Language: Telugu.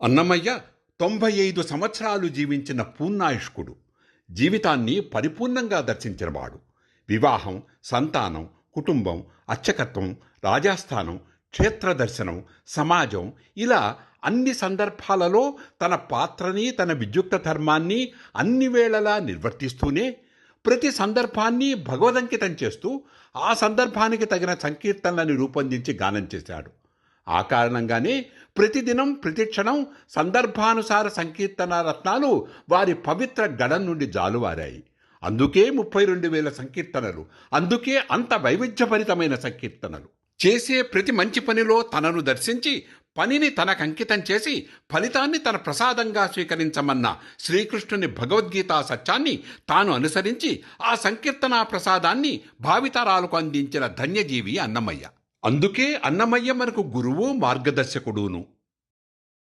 అన్నమయ్య 95 సంవత్సరాలు జీవించిన పూర్ణాయుష్కుడు. జీవితాన్ని పరిపూర్ణంగా దర్శించినవాడు. వివాహం, సంతానం, కుటుంబం, అర్చకత్వం, రాజాస్థానం, క్షేత్ర దర్శనం, సమాజం, ఇలా అన్ని సందర్భాలలో తన పాత్రని, తన విద్యుక్త ధర్మాన్ని అన్ని వేళలా నిర్వర్తిస్తూనే ప్రతి సందర్భాన్ని భగవదంకితం చేస్తూ ఆ సందర్భానికి తగిన సంకీర్తనలను రూపొందించి గానం చేశాడు. ఆ కారణంగానే ప్రతిదినం ప్రతిక్షణం సందర్భానుసార సంకీర్తన రత్నాలు వారి పవిత్ర గడం నుండి జాలువారాయి. అందుకే 32,000 సంకీర్తనలు, అందుకే అంత వైవిధ్యభరితమైన సంకీర్తనలు. చేసే ప్రతి మంచి పనిలో తనను దర్శించి పనిని తనకంకితం చేసి ఫలితాన్ని తన ప్రసాదంగా స్వీకరించమన్న శ్రీకృష్ణుని భగవద్గీతా సత్యాన్ని తాను అనుసరించి ఆ సంకీర్తనా ప్రసాదాన్ని భావితరాలకు అందించిన ధన్యజీవి అన్నమయ్య. అందుకే అన్నమయ్య మనకు గురువు, మార్గదర్శకుడును.